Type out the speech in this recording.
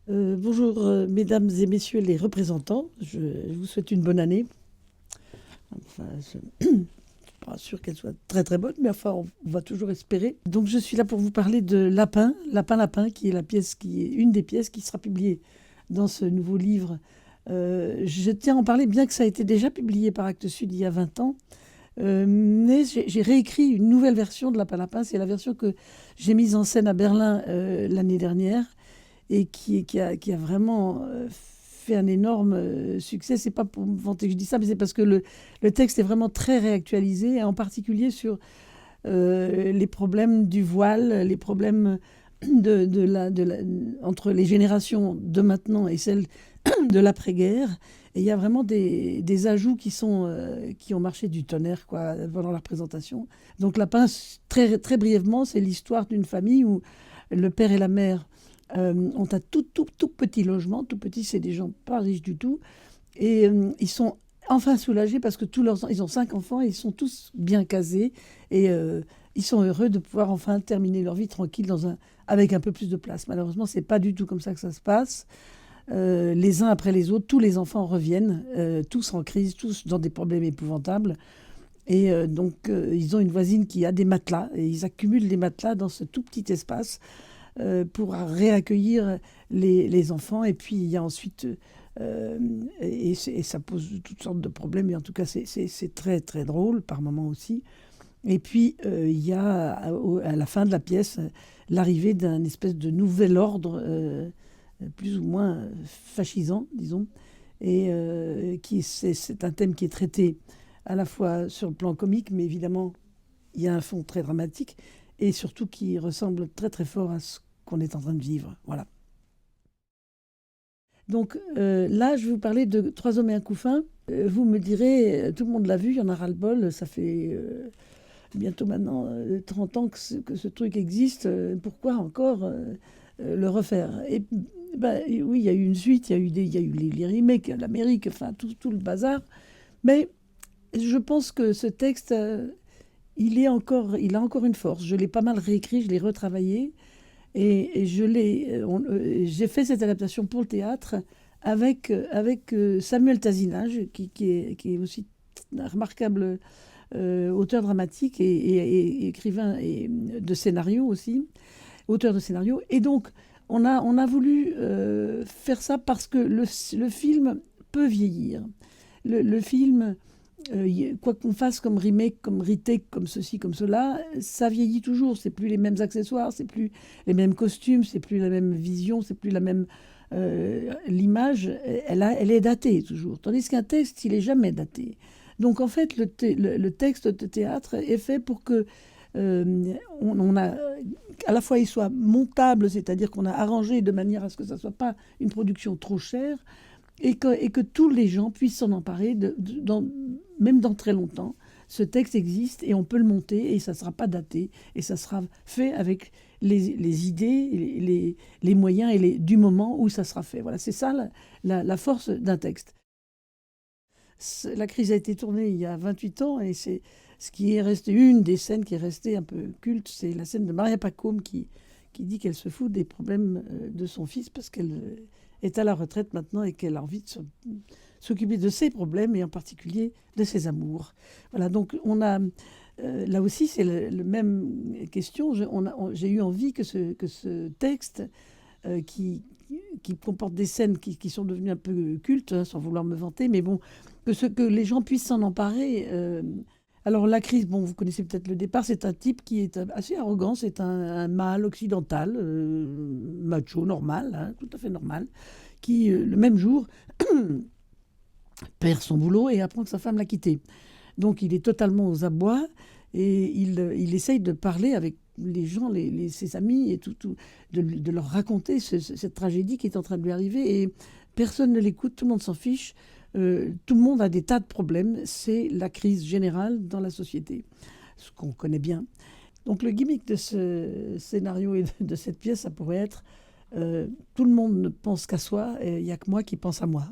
Bonjour, mesdames et messieurs les représentants. Je vous souhaite une bonne année. Enfin, je ne suis pas sûre qu'elle soit très très bonne, mais enfin, on va toujours espérer. Donc, je suis là pour vous parler de Lapin, Lapin Lapin, qui est la pièce qui est une des pièces qui sera publiée dans ce nouveau livre. Je tiens à en parler, bien que ça a été déjà publié par Actes Sud il y a 20 ans. Mais j'ai réécrit une nouvelle version de Lapin Lapin. C'est la version que j'ai mise en scène à Berlin l'année dernière et qui a vraiment fait un énorme succès. C'est pas pour me vanter que je dis ça, mais c'est parce que le texte est vraiment très réactualisé, en particulier sur les problèmes du voile, les problèmes entre les générations de maintenant et celles de l'après-guerre. Et il y a vraiment des ajouts qui ont marché du tonnerre quoi, pendant la présentation. Donc Lapin, très, très brièvement, c'est l'histoire d'une famille où le père et la mère ont un tout petit logement. Tout petit, c'est des gens pas riches du tout. Et ils sont enfin soulagés parce que ils ont 5 enfants et ils sont tous bien casés. Et ils sont heureux de pouvoir enfin terminer leur vie tranquille avec un peu plus de place. Malheureusement, c'est pas du tout comme ça que ça se passe. Les uns après les autres, tous les enfants reviennent, tous en crise, tous dans des problèmes épouvantables. Et donc, ils ont une voisine qui a des matelas et ils accumulent les matelas dans ce tout petit espace pour réaccueillir les enfants. Et puis, il y a ensuite... et ça pose toutes sortes de problèmes, mais en tout cas, c'est très, très drôle par moments aussi. Et puis, il y a à la fin de la pièce l'arrivée d'un espèce de nouvel ordre, plus ou moins fascisant, disons, et c'est un thème qui est traité à la fois sur le plan comique, mais évidemment, il y a un fond très dramatique, et surtout qui ressemble très très fort à ce qu'on est en train de vivre. Voilà. Donc là, je vais vous parler de Trois hommes et un couffin. Vous me direz, tout le monde l'a vu, il y en a ras-le-bol, ça fait bientôt maintenant 30 ans que ce truc existe, pourquoi encore le refaire? Et ben, oui, il y a eu une suite, il y a eu les remakes, l'Amérique, enfin tout le bazar, mais je pense que ce texte, il a encore une force. Je l'ai pas mal réécrit, je l'ai retravaillé, et j'ai fait cette adaptation pour le théâtre avec Samuel Tazinage, qui est aussi un remarquable auteur dramatique et écrivain de scénario aussi, auteur de scénario. Et donc, on a voulu faire ça parce que le film peut vieillir. Le film, quoi qu'on fasse comme remake, comme retake, comme ceci, comme cela, ça vieillit toujours. C'est plus les mêmes accessoires, c'est plus les mêmes costumes, c'est plus la même vision, c'est plus la même... l'image, elle est datée toujours. Tandis qu'un texte, il est jamais daté. Donc en fait, le texte de théâtre est fait pour que on a à la fois il soit montable, c'est-à-dire qu'on a arrangé de manière à ce que ça ne soit pas une production trop chère, et que tous les gens puissent s'en emparer, même dans très longtemps. Ce texte existe et on peut le monter et ça ne sera pas daté et ça sera fait avec les idées, les moyens du moment où ça sera fait. Voilà, c'est ça la force d'un texte. La crise a été tournée il y a 28 ans et c'est ce qui est resté, une des scènes qui est restée un peu culte, c'est la scène de Maria Pacôme qui dit qu'elle se fout des problèmes de son fils parce qu'elle est à la retraite maintenant et qu'elle a envie de s'occuper de ses problèmes et en particulier de ses amours. Voilà, donc là aussi c'est le même question. J'ai eu envie que ce texte qui comporte des scènes qui sont devenues un peu cultes, hein, sans vouloir me vanter, mais bon, que les gens puissent s'en emparer. Alors la crise, bon, vous connaissez peut-être le départ, c'est un type qui est assez arrogant, c'est un mâle occidental, macho, normal, hein, tout à fait normal, qui, le même jour, perd son boulot et apprend que sa femme l'a quitté. Donc il est totalement aux abois et il essaye de parler avec les gens, ses amis, et de leur raconter cette tragédie qui est en train de lui arriver. Et personne ne l'écoute, tout le monde s'en fiche. Tout le monde a des tas de problèmes. C'est la crise générale dans la société, ce qu'on connaît bien. Donc le gimmick de ce scénario et de cette pièce, ça pourrait être tout le monde ne pense qu'à soi et il n'y a que moi qui pense à moi.